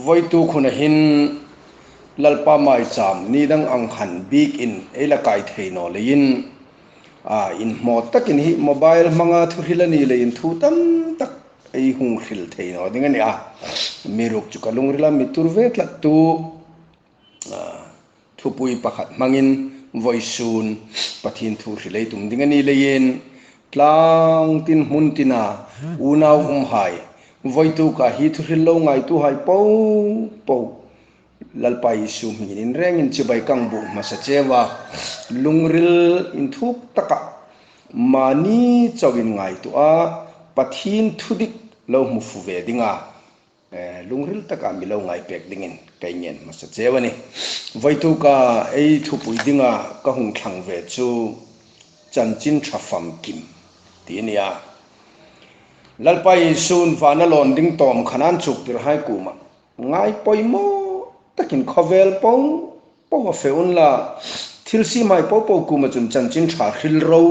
voi tu khuna hin lalpa mai cham ni dang ang khan big in ela kai theino lein in mo takin hi mobile manga thu hilani lein thu tam tak ei hung khil theino dingani miruk chu kalung rila mitur ve tla tu thu pui pakhat mangin voi sun pathin thu rilei tum dingani lein tlang tin mun tina unau hai voi tu ka hi thu ril lo ngai tu hai po lalpai su min reng in chibai kang bu masa chewa lungril in thuk taka mani chawin ngai tu pathin thudik lo mu fu ve dinga lungril taka mi lo ngai pek dingin kai nyen masa chewa ni voi tu ka ei thu pui dinga ka hung thang ve chu Chanchințha Famkim tinia lalpai sun vana lon ding tom khanan chuk tir hai kuma ngai poimo takin khovel po feun la thilsi mai po kuma chun Chanchințha khil ro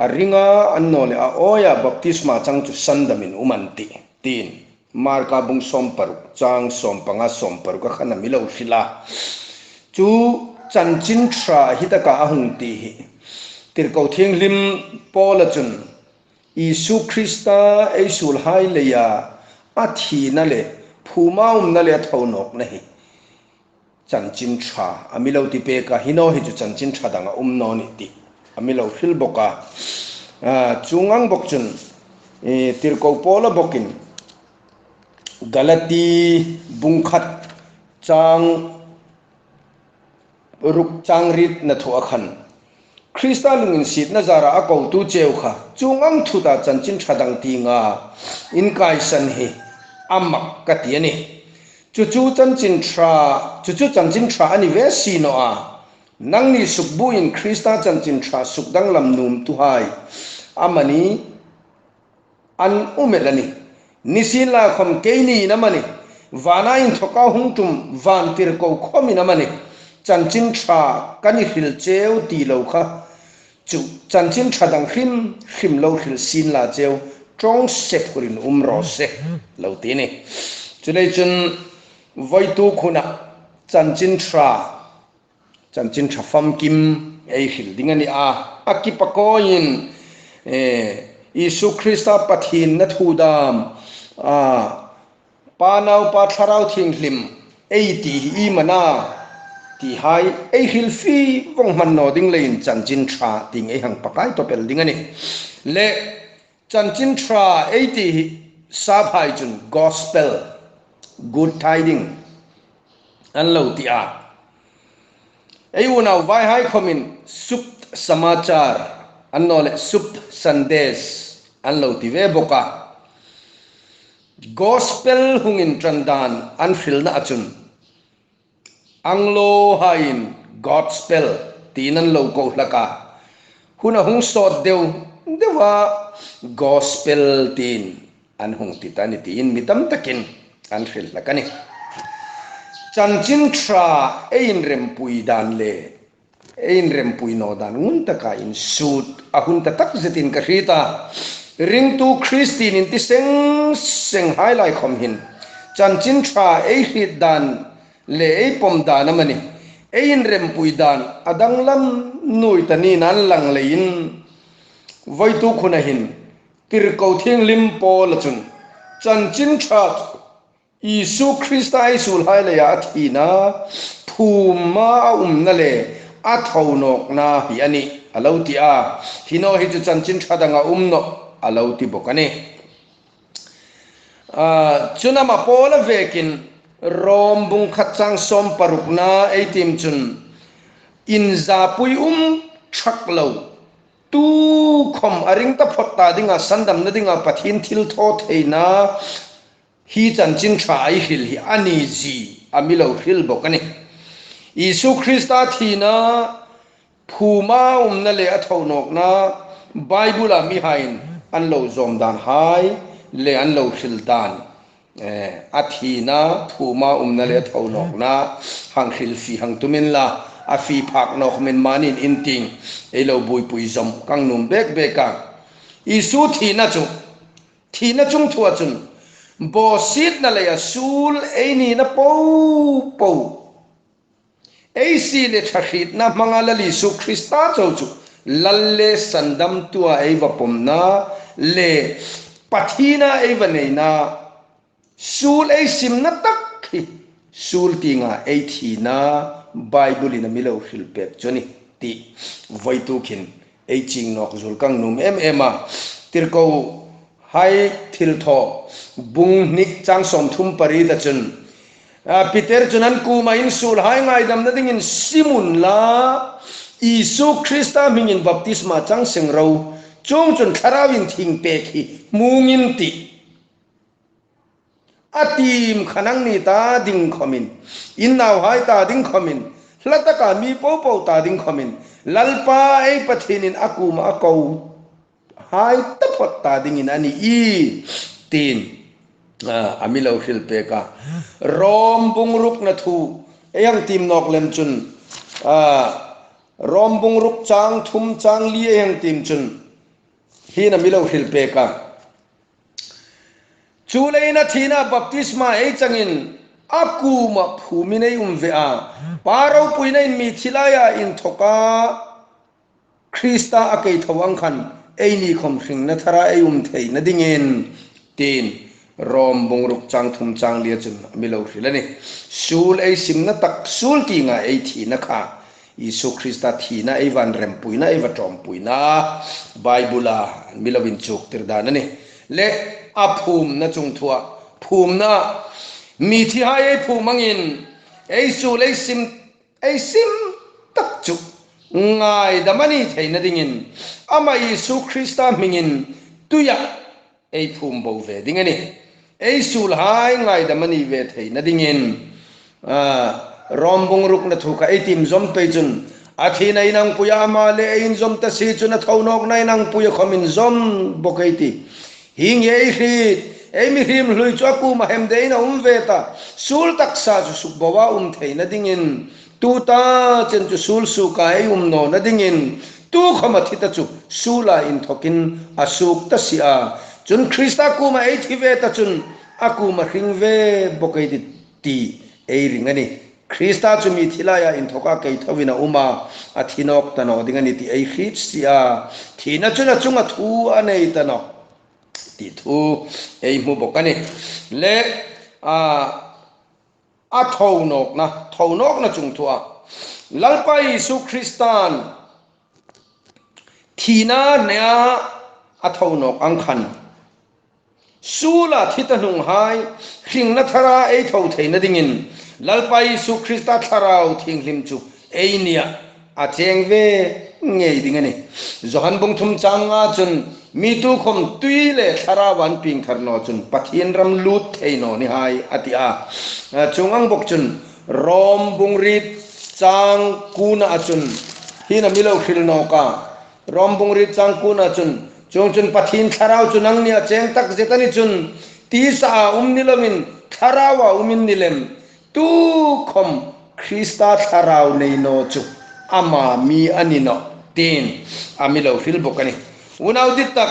aringa annole oya baptisma chang chu sandamin umanti tin marka bung som paru chang som panga som paru ka khana milo khila chu Chanchințha hitaka ahung ti tir ko thieng lim pola chun Isu Krista eisul hai leya athi na le phuma na le thonok nahi Chanchințha amilo ti pe ka hino hi chu Chanchințha danga no ni ti amilo khil boka chungang bok chun tir ko pola bokin galati bungkhat chang ruk chang rit na tho akhan Krista lungin sit na zara akau tu cheu kha chungang thuda Chanchințha dang ti nga in kai san hi amak katiani chu Chanchințha ani ve si no nang ni sukbu in Krista Chanchințha sukdang lam num tu hai amani an umelani nisila khom keini namani vana in thoka hungtum van tir ko khomi namani Chanchințha kani khil cheu ti lo kha chu Chanchințha dang khim lo khil sin la cheu trong sep kurin ro se lo ti ni chu lei chun voi tu khuna Chanchințha Famkim ei khil dingani akipakoin Isu Krista pathin na thudam panau pa tharau thing hlim ei ti I mana ti hai ei hil fi vong man no ding lein Chanchințha ting ei hang pakai to pel ding ani le Chanchințha ei ti sa phai chun gospel good tiding an lo ti ei una vai hai khomin sup samachar an no le sup sandes an lo ti ve boka gospel hungin trandan an fil na achun anglo hain gospel tinan lo ko laka huna hung sot dewa gospel tin an hung titani tin mitam takin an fil lakani Chanchințha ein rempui dan le ein rempui no dan ngun taka in suit ahun ta tak zetin ka rita ring tu Christin in ti seng highlight khom hin Chanchințha ei hit dan le ei pom dan amani ein rempui dan adang lam nui tani nan lang lein voi tu khuna hin tir ko thieng lim pol chun Chanchințha Isu Krista isul hai le ya thina phuma na le athonok na hi ani alauti hino hi chu Chanchințha danga no alauti bokani chunama pola vekin rom bung khatchang som parukna eitim chun in zapui thaklo tu khom aring ta photta dinga sandam na dinga pathin thil tho theina hi Chanchințha ai hil hi ani ji amilo hil bokani Isu Krista thina phuma na le athonok na Bible mi hain an lo zom dan hai le an lo hil dan athina phuma na le athonok na hang hil fi hang tumin la afi phak nok men manin inting elo bui pui zom kang num bek beka Isu thina chung thua chun bosit na le sul ei ni na po ei si le thahit na mangalali su Krista chu lalle sandam tua ei vapom na le pathina ei vanei na sul ei sim na tak sul tinga ei thina Bible na milo hilpek choni ti voitu khin ei ching nok zul kang num ema tirko hai thil tho bung nik chang som thum pari da chun Peter chunan ku ma in sul hai ngai dam na ding in simun la Isu Krista mingin baptisma chang seng ro chung chun tharawin thing pe khi mungin ti atim khanang ni ta ding khomin in naw hai ta ding khomin lataka mi po ta ding khomin lalpa ei pathinin akuma akau hai tapot ta ding in ani I tin amilo hil pe ka rom bungruk na thu eyang tim nok lem chun rom bungruk chang thum chang li eyang tim chun hi na milo hil pe ka chuleina thina baptisma ei changin akuma phumine ve a paro puina in mi thilaya in thoka Krista akei thawang khan ei ni khom hring na thara ei thei na dingin tin rom bungruk chang thum chang lia chun milo hrilani sul ei sim na tak sul ki nga ei thi na kha Isu Krista thi na ei van rem puina ei va trom puina Bible milovin chuk tirdan ani le aphum na chung thua phum na mi thi hai ei phumangin ei sul ei sim tak chu ngai damani theina dingin ama Isu Krista mingin tuya ei phum bo ve dingani ei sul hai ngai damani ve theina dingin rom bungruk na thuka ei tim zom pe chun athi nai nang puya ma le ein zom ta si chun thonok nai nang puya khomin zom bokaiti hing ei hrit ei mi him hlui chaku ma hem deina veta sul taksa chu subbawa theina dingin tu ta chen chu sul su kai no na dingin tu khama thita chu sula in thokin asuk ta sia chun Krista ku ma ei thive ta chun aku ma hringve bokaiti ti ei ringani Krista chu mi thilaya in thoka kei thawina uma athinok tano dingani ti ei hrit sia thina chuna chunga thu anei tano ti thu ei mu bokani le a thonok na chung thua lalpa Isu Kristan thina nea a thonok ang khan sula thita nung hai hring na thara ei tho theina dingin lalpa Isu Krista tharau thing hlim chu ei nia a cheng ve ngei dingani johan bung thum changa chun mi tu khom tuile tharawan ping tharno chun pathian ram lut theino ni hai atia chungang bok chun rom bungrit chang kuna achun hina milo khilno ka rom bungrit chang kuna chun chung chun pathin tharau chunang nia cheng tak zetani chun ti sa nilomin tharawa nilem tu khom Krista tharau nei no chu ama mi anino tin amilo fil bokani unau ditak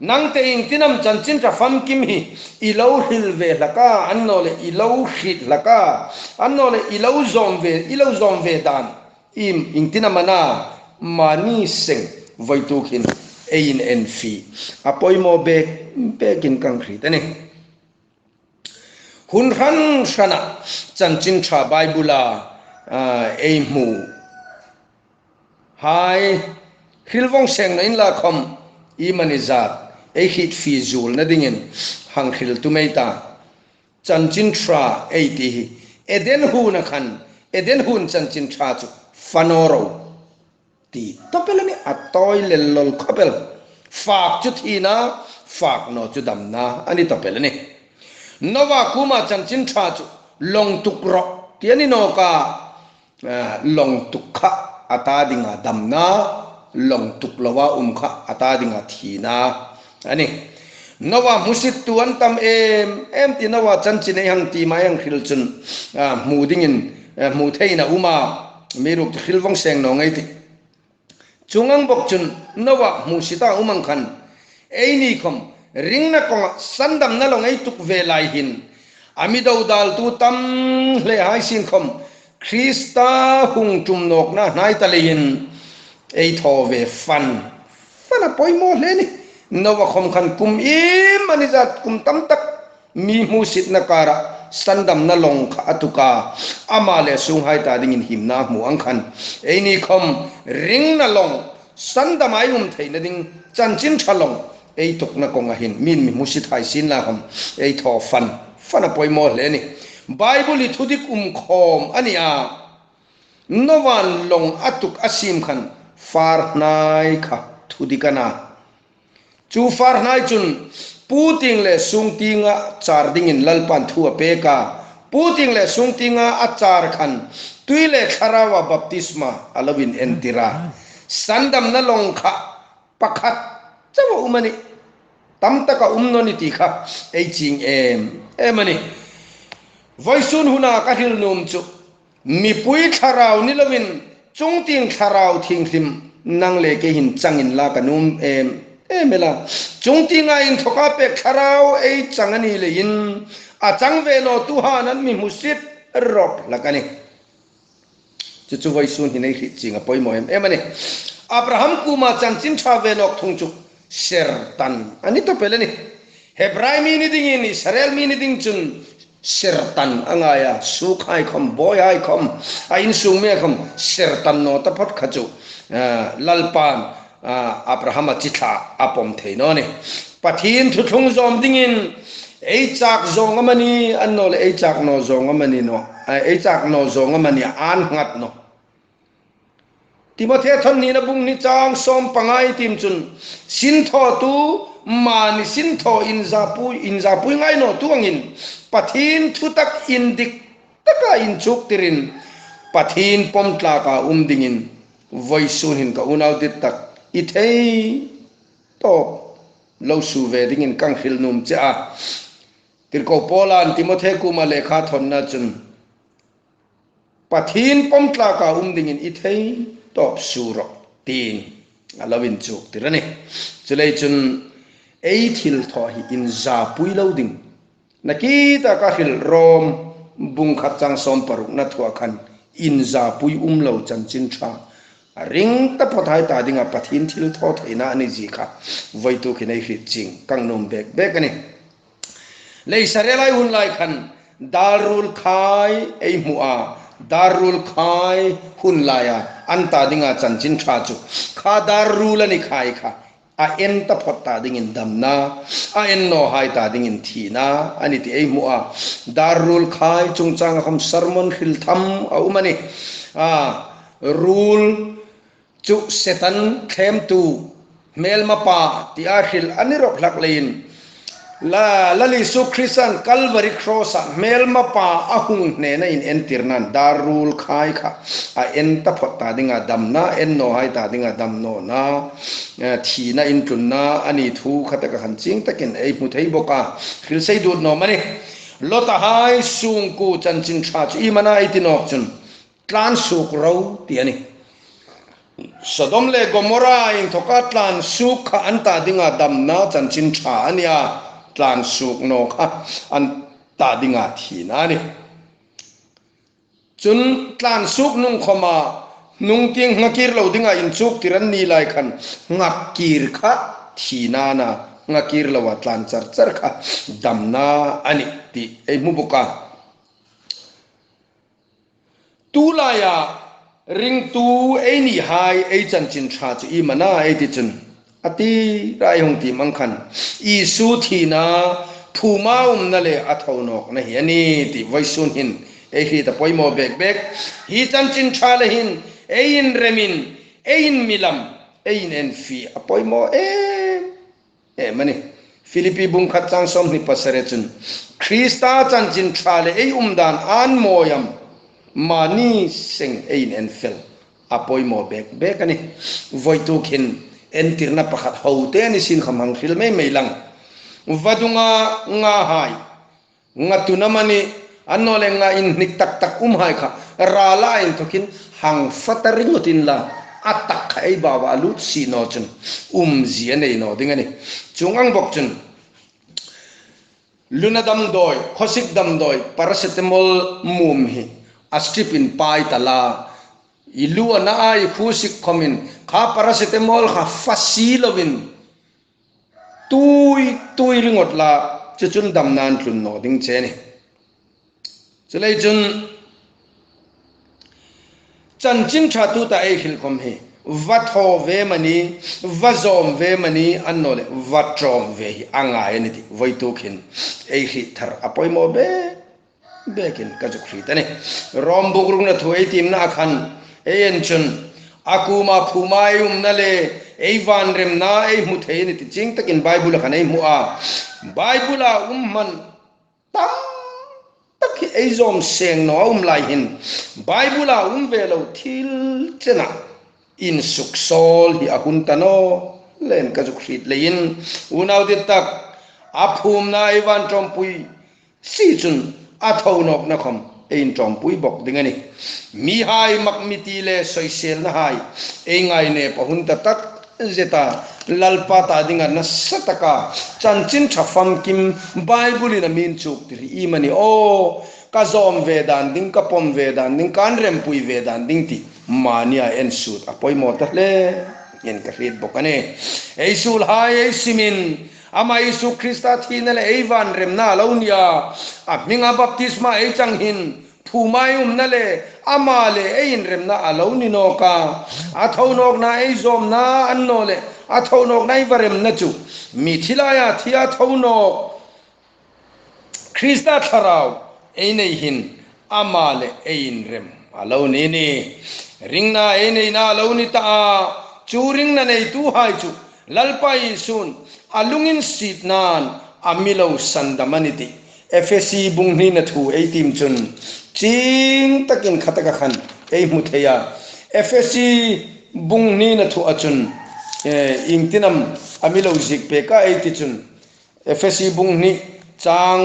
nang te ing tinam Chanchințha Famkim hi ilo hil ve laka annole ilo hit laka annole ilo zom ve dan im ing tinamana mani seng voitukin ein en fi apoi mo be kin kang khritani hun ran shana Chanchințha Bible ei mu hai hilvong seng na in la khom imanizat ei hit fi zul na dingin hang hil tumeita Chanchințha ei ti eden hu na khan eden hun Chanchințha chu fanoro ti topelani atoi lelol khopel fak chu thina fak no chu damna ani topelani nova kuma Chanchințha chu long tukro tiani no ka long tukha atadinga damna long tuklawa kha atadinga thina ani nova musit tuan tam em ti nova Chanchinei hang ti mayang khil chun mudingin mu theina uma miruk khilwong seng no ngai ti chungang bok chun nova musita umang khan ei ni khom ring na kong sandam na long ay tuk velai hin ami do dal tu tam le hai sin khom Krista hung tum nok na nai ta le hin ei tho ve fan a poi mo le ni no wa khom khan kum im ani zat kum tam tak mi mu sit na kara sandam na long kha atuka amale sung hai ta ding in him na mu ang khan ei ni khom ring na long sandam ai thei na ding chan chin thalong ei tok na kong a hin min mi mu sit hai sin la khom ei tho fan a poi mo le ni bible thudik khom ani a no wan long atuk asim khan far nai kha thudikana chu far nai chun puting le sungtinga char ding in lalpan thu apeka puting le sungtinga achar khan tuile kharawa baptisma alawin entira sandam na long kha pakhat chawa umani tamtaka umnoni ti kha ei ching emani voisun huna ka hil num chu mi pui tharau ni lawin chungting tharau thingthim nang le ke hin changin la kanum mela chungting a in thoka pe tharau ei changani le in a chang ve lo tu hanan mi musit rop lakani chu voisun hi nei chinga poimo emani abraham kuma chanchin tha ve lok thungchu sertan ani to pelani hebrai mi ni ding in israel mi ni ding chun sertan angaya sukhai khom boy ai khom ain sung me khom sertan no ta phot khachu lalpan abraham chitha apom theino ne pathin thu thung zom ding in ei chak zong amani annol ei chak no zong amani no ei chak no zong amani an ngat no timothy thon ni na bung ni chang som pangai tim chun sin tho tu mani sin tho in za pui ngai no tuangin pathin thu tak in dik taka in chuk tirin pathin pomtla ka dingin voisun hin ka unaw dit tak i thei to lo su ve dingin kang khil num cha tir ko polan timothy kuma lekha thon na chun pathin pomtla ka dingin i thei top suro tin alawin chuk tirani chulei chun ei thil tho hi in za pui lo ding nakita ka khil rom bung khat chang som paruk na thua khan in za pui lo chanchin tha ring ta phothai ta dinga pathin thil tho theina ani ji kha voitu khinai hri ching kang nom bek ani lei sarelai hun lai khan darul khai ei mu'a darul khai hun laya anta dinga chanchin tha chu kha darul ani khai kha a en ta photta dingin damna a en no hai ta dingin thina ani ti ei mu'a darul khai chungchang kham sermon khil tham a umani rule chu setan khem tu mel mapa ti a khil anirok lak lein lali su christian calvary cross mel mapa ahung ne na in entirnan darul khai kha a en ta photta dinga damna en no hai ta dinga damno na thina in tunna ani thu khata ka hanching takin ei mu thei boka khil sei du no mani lota hai sung ku chanchin tha chi mana itinok chun tlan suk ro ti ani sodom le gomora in thoka tlan suk kha anta dinga damna chanchin tha ania tlan suk no kha an ta dinga thina ni chun tlan suk nung khoma nung ting ngakir lo dinga in chuk tiran ni lai khan ngakir kha thina na ngakir lo wa tlan char kha damna ani ti ei mu boka tu la ya ring tu ei ni hai ei chanchin tha chu i mana ei ti chun ati rai hong ti mang khan isu thina phuma na le athonok na hi ani ti voisun hin ei hi ta poimo bek hi chanchin tha le hin ein remin ein milam ein en fi apoimo mani Philippi bung khat chang som ni pasare chun Krista chanchin tha le ei dan an moyam mani sing ein en fel apoimo bek ani voitu khin entirna pakhat hote ni sin khamang khil mai lang vadunga nga hai nga tunamani anole nga in nik tak hai kha rala in thokin hang fataring utin la atak khai bawa lut si no chun zian nei no dingani chungang bok chun luna dam doi khosik dam doi paracetamol mum hi astrip in pai tala ilu na ai khusik khomin kha paracetamol kha fasilovin tui ringot la chuchun dam nan tlun no ding che ni chelai chun Chanchințha tu ta ai khil khom hi vatho ve mani vazom ve mani annole vatrom ve hi anga yani ti voi tu khin ai khi thar apoi mo bekin ka juk khri tane rom bugrung na thoi tim na khan en chun akuma phumaium na le ei van rem na ei mu thei ni ti ching takin bible khan ei mu a bible a man tam tak ei zom seng no lai hin bible a velo thil chena in suk sol hi ahun tano len ka juk khrit lein unaw dit tak aphum na iwan trompui si chun athau nok na khom ein trompui bok dingani mi hai mak miti le soisel na hai ei ngai ne pahun ta tak zeta lalpa ta dinga na sataka Chanchințha Famkim bible in a min chuk ti i mani o ka zom vedan ding ka pom vedan ding kan rem pui vedan ding ti mania en sut apoi mo ta le yen ka rit bokane ei sul hai ei simin ama isu krista thina le ei van rem na launia a minga baptisma ei chang hin phumai na le ama le ein rem na alauni no ka athau nok na ei zom na an no le athau nok nai varem na chu mi thilaya thia thau nok krista tharau ei nei hin ama le ein rem alauni ni ringna ei nei na alauni ta chu ring na nei tu hai chu lalpai sun alungin sit nan amilo sandamaniti FSC bung ni na thu ei tim chun ching takin khataka khan ei mutheya FSC bung ni na thu achun ingtinam amilo zik pe ka ei ti chun FSC bung ni chang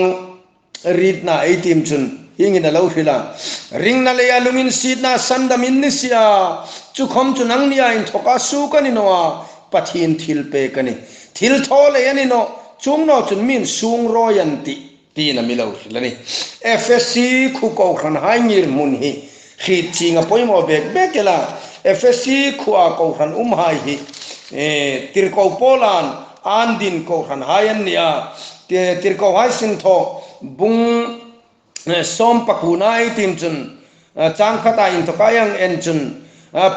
rit na ei tim chun hingina lo hila ring na le alungin sit na sandamin ni sia chu khom chu nang nia in thoka su kani noa pathin thil pe kani thil thole yani no chung no chun min sung royanti tina milo lani FSC khu ko khan hai ngir mun hi khit chinga poimo bekela FSC khu a ko khan hai hi tirko polan andin ko khan hayan nia tirko hai sin tho bung som pakunai tim chun chang khata in to kayang en chun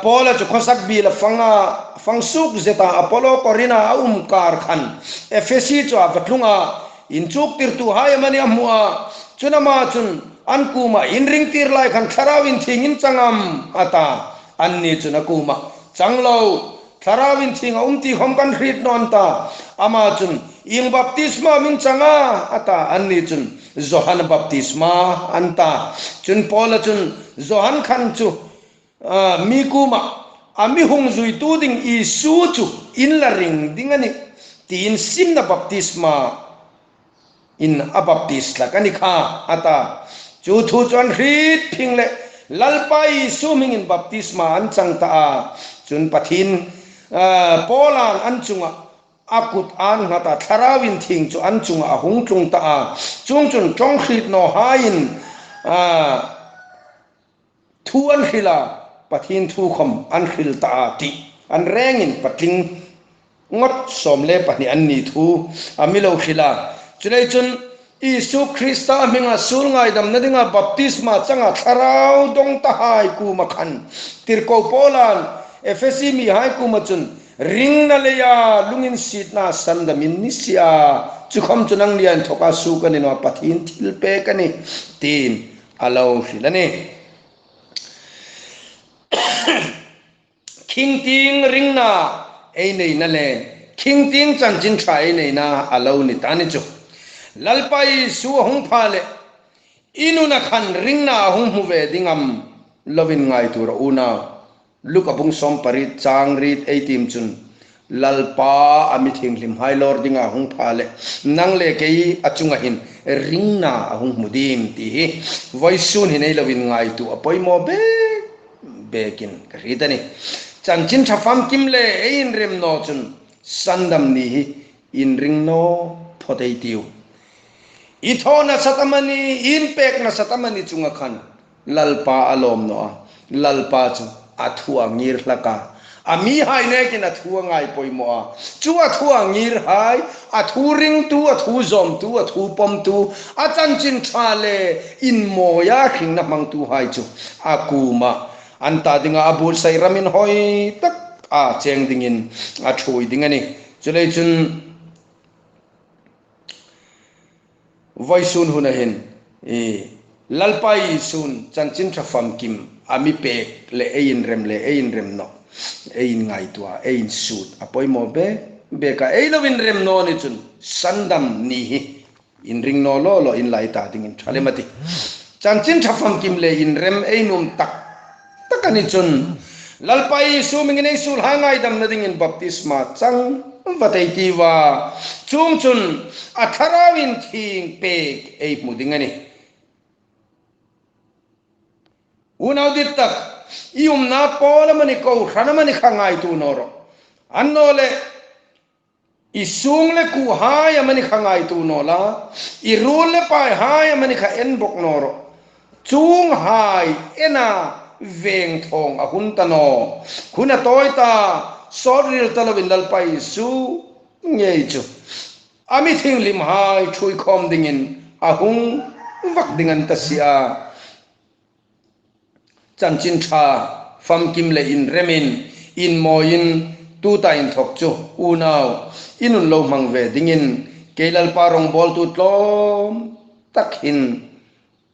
pola chu khosak bi la fangsuk zeta apollo corina kar khan FSC chu avatlunga in chuk tir tu hai mani amua chunama chun ankuma in ring tir lai khan tharawin thingin changam ata anni chuna kuma changlo tharawin thinga umti khom kan hrit non ta ama chun ing baptisma min changa ata anni chun Johan baptisma anta chun pola chun Johan khan chu mi kuma ami hung zui tu ding isu chu in la ring dingani tin sim na baptisma in abaptis la kani kha ata chu thu chon hrit phingle lalpai suming in baptisma an chang ta chun pathin polan an chunga akut an ngata tharawin thing chu an chunga ahung tlung ta chung chun tong hrit no hain thu an hila pathin thu khom an hil ta ti an rengin patling ngot somle pani an ni thu amilo hila chulai chun Isu Krista minga sul ngai dam na dinga baptisma changa tharau dong ta hai ku makhan tirko polan FSC mi hai ku machun ring na leya lungin sit na sanda min nisia chukhom chunang lian thoka su kani no pathin thil pe kani tin alo hilani king ting ring na ei nei na le king ting Chanchințha ei nei na alo ni tani chu lalpai su hung phale inuna khan ringna hung huwe dingam lovin ngai tur una luka bung som parit chang rit eitim chun lalpa ami thing lim hai lor dinga hung phale nangle kei achunga hin ringna hung mudim ti voisun hinei lovin ngai tu apoi mo bekin kritani Chanchințha Famkim le ein rem no chun sandam ni in ring no photei tiu ithona satamani impact na satamani chunga khan lalpa alom no lalpa chu athua ngir laka ami hai ne kin athua ngai poimo chu athua ngir hai athu ring tu athu zom tu athu pom tu achan thale in moya khing na mang tu hai chu akuma anta dinga abul sai ramin hoi tak cheng dingin thui dingani chulei chun voisun hunahin lalpai sun Chanchințha Famkim ami pek le ein rem no ein ngai tua ein sut apoi mo be ka ei lovin rem no ni chun sandam ni hi in ring no lo in lai ta ding in thale mati Chanchințha Famkim le in rem einum takani chun lalpai su mingin sul hangai dam na ding in baptisma chang vatai ti wa chung chun atharawin thing pek ei mudingani unau dit tak ium na pola mani ko khana mani khangai tu noro annole isung le ku haya mani khangai tu nola irul le pai haya mani kha en bok noro chung hai ena veng thong ahun tano khuna toita sorril talawin lalpai su ngei chu ami thing lim hai thui khom dingin ahung vak dingan tasia Chanchințha Famkim le in remin in moin tu ta in thok chu unau inun lo mang ve dingin keilal parong bol tu tlom takhin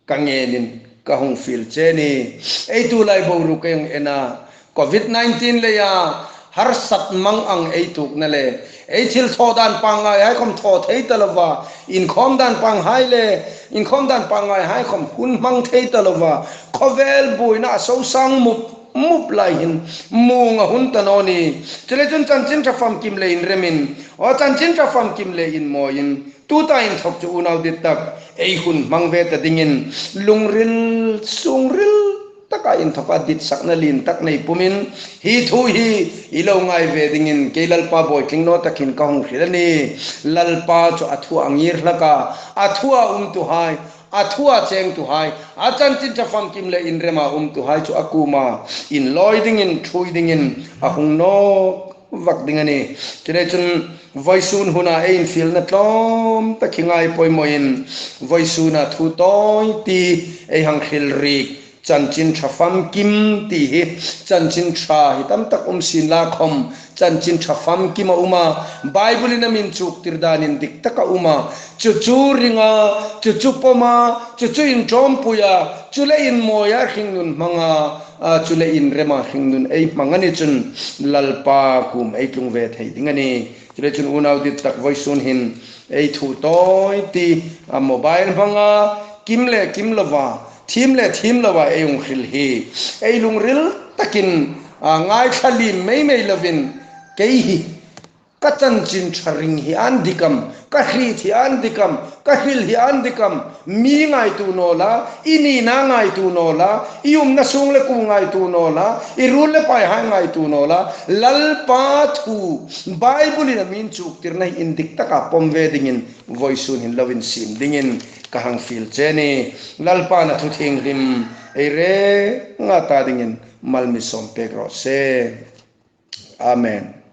kangenin kahung fil cheni ei tu lai bo ru keng ena covid 19 le ya har sat mang ang ei tuk na le ei thil thodan pangai hai khom tho thei talawa in khom dan pang hai le in khom dan pangai hai khom hun mang thei talawa khovel buina so sang mup lai hin munga hun tanoni chele chun Chanchințha Famkim le in remin o Chanchințha Famkim le in moin tu ta in thok chu unau dit tak ei hun mang ve ta dingin lungril sungril taka in thoka dit sakna lin tak nei pumin hi thu hi ilo ngai ve dingin keilal pa boy king no takin ka hung khilani lalpa chu athua angir laka athua tu hai athua cheng tu hai Chanchințha Famkim le in rema tu hai chu akuma in loi dingin thui dingin ahung no vak dingani chire chun voisun huna ein fil na tlom takhingai poimoin voisuna thu toy ti ei hang khil rik Chanchințha Famkim ti hi Chanchințha hitam tak sin la khom Chanchințha Famkim uma bible in min chuk tirdanin dik taka uma chu ringa chu poma chu in trompuya chule in moya hingnun manga chule in rema hingnun ei mangani chun lalpa kum ei tlung ve thei dingani chule chun unau dit tak voisun hin ei thu toy ti mobile manga kim lova thim lawa eung khil hi ei lung ril takin ngai khali mei lovin kei hi ka Chanchințha ring hi andikam ka hri thi andikam ka hil hi andikam mi ngai tu nola ini na ngai tu nola ium na sung le ku ngai tu nola irul le pai ha ngai tu nola lalpa thu bible in min chuk tirnai indik taka pomve dingin voisun hin lovin sim dingin kahang fil cheni lalpa na thu thing rim ei re nga ta dingin malmi som pegro se amen.